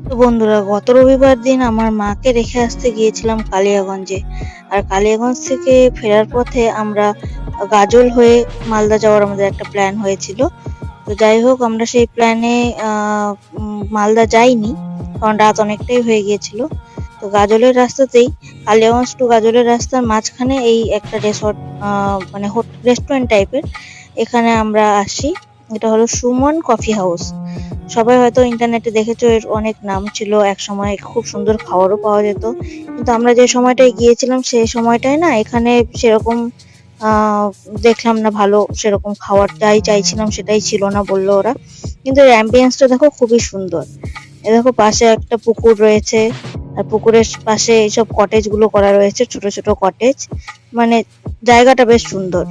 তো বন্ধুরা, গত রবিবার দিন আমার মাকে রেখে আসতে গিয়েছিলাম কালিয়াগঞ্জে। আর কালিয়াগঞ্জ থেকে ফেরার পথে আমরা গাজল হয়ে মালদা যাওয়ার আমাদের একটা প্ল্যান হয়েছিল। তো যাই হোক, আমরা সেই প্ল্যানে মালদা যাইনি, কারণ রাত অনেকটাই হয়ে গিয়েছিল। তো গাজলের রাস্তাতেই, কালিয়াগঞ্জ টু গাজলের রাস্তার মাঝখানে এই একটা রিসর্ট, মানে রেস্টুরেন্ট টাইপের, এখানে আমরা আসি। এটা হলো সুমন কফি হাউস। সবাই হয়তো ইন্টারনেটে দেখেছো, এর অনেক নাম ছিল, এক সময় খুব সুন্দর খাবারও পাওয়া যেত। কিন্তু আমরা যে সময়টায় গিয়েছিলাম সেই সময়টায় না এখানে সেরকম আহ দেখলাম না ভালো, সেরকম খাবার যাই চাইছিলাম সেটাই ছিল না বললো ওরা। কিন্তু এর অ্যাম্বিয়েন্সটা দেখো খুবই সুন্দর। এ দেখো, পাশে একটা পুকুর রয়েছে, আর পুকুরের পাশে এইসব কটেজ গুলো করা রয়েছে, ছোট ছোট কটেজ। মানে জায়গাটা বেশ সুন্দর।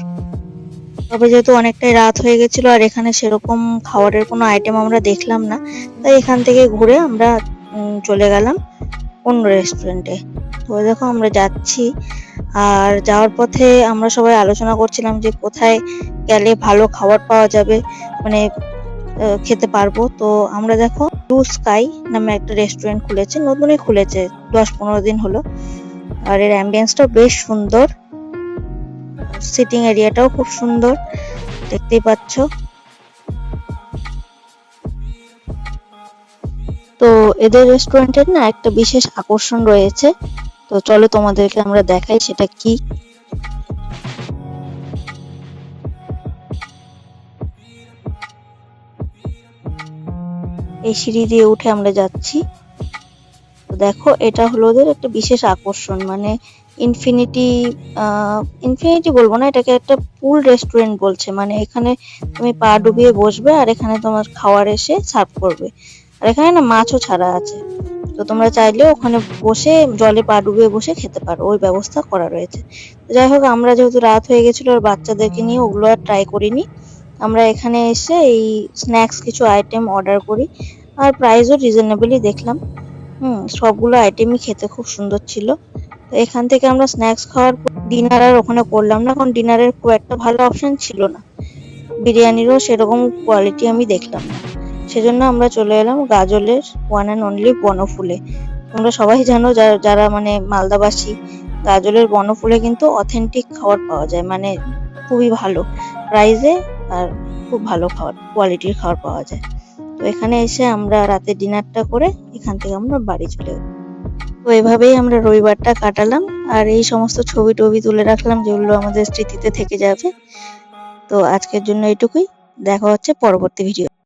তবে যেহেতু অনেকটাই রাত হয়ে গেছিল আর এখানে সেরকম খাবারের কোনো আইটেম আমরা দেখলাম না, তাই এখান থেকে ঘুরে আমরা চলে গেলাম অন্য রেস্টুরেন্টে। তো দেখো, আমরা যাচ্ছি, আর যাওয়ার পথে আমরা সবাই আলোচনা করছিলাম যে কোথায় গেলে ভালো খাবার পাওয়া যাবে, মানে খেতে পারবো। তো আমরা দেখো, ব্লু স্কাই নামে একটা রেস্টুরেন্ট খুলেছে, নতুনই খুলেছে, 10-15 দিন হলো। আর এর অ্যাম্বিয়েন্সটাও বেশ সুন্দর, সিটিং এরিয়াটাও খুব সুন্দর, দেখতেই পাচ্ছ। তো এদের রেস্টুরেন্টের না একটা বিশেষ আকর্ষণ রয়েছে, তো চলো তোমাদেরকে আমরা দেখাই সেটা কি। এই সিঁড়ি দিয়ে উঠে আমরা যাচ্ছি। তো দেখো, এটা হলো ওদের একটা বিশেষ আকর্ষণ, মানে ইনফিনিটি, ইনফিনিটি বলবো না, এটাকে একটা পুল রেস্টুরেন্ট বলছে। মানে এখানে তুমি পা ডুবিয়ে বসবে আর এখানে তোমার খাবার এসে সার্ভ করবে। আর এখানে না মাছও ছাড়া আছে, তো তোমরা চাইলে ওখানে বসে জলে পা ডুবিয়ে বসে খেতে পারো, ওই ব্যবস্থা করা রয়েছে। যাই হোক, আমরা যেহেতু রাত হয়ে গেছিল আর বাচ্চাদেরকে নিয়ে ওগুলো আর ট্রাই করিনি। আমরা এখানে এসে এই স্ন্যাক্স কিছু আইটেম অর্ডার করি, আর প্রাইসও রিজনেবলই দেখলাম। সবগুলো আইটেমই খেতে খুব সুন্দর ছিল। তো এখান থেকে আমরা স্ন্যাক্স খাওয়ার ডিনার আর ওখানে করলাম না, কারণ ডিনারের খুব একটা ভালো অপশন ছিল না, বিরিয়ানিরও সেরকম কোয়ালিটি আমি দেখলাম না। সেজন্য আমরা চলে এলাম গাজলের ওয়ান অ্যান্ড অনলি বনফুলে। তোমরা সবাই জানো, যারা মানে মালদাবাসী, গাজলের বনফুলে কিন্তু অথেন্টিক খাবার পাওয়া যায়, মানে খুবই ভালো প্রাইসে, আর খুব ভালো খাবার, কোয়ালিটির খাবার পাওয়া যায়। তো এখানে এসে আমরা রাতে ডিনারটা করে এখান থেকে আমরা বাড়ি চলে এলাম। তো এভাবেই আমরা রবিবারটা কাটালাম, আর এই সমস্ত ছবি টবি তুলে রাখলাম যেগুলো আমাদের স্মৃতিতে থেকে যাবে। তো আজকের জন্য এটুকুই, দেখা হচ্ছে পরবর্তী ভিডিও।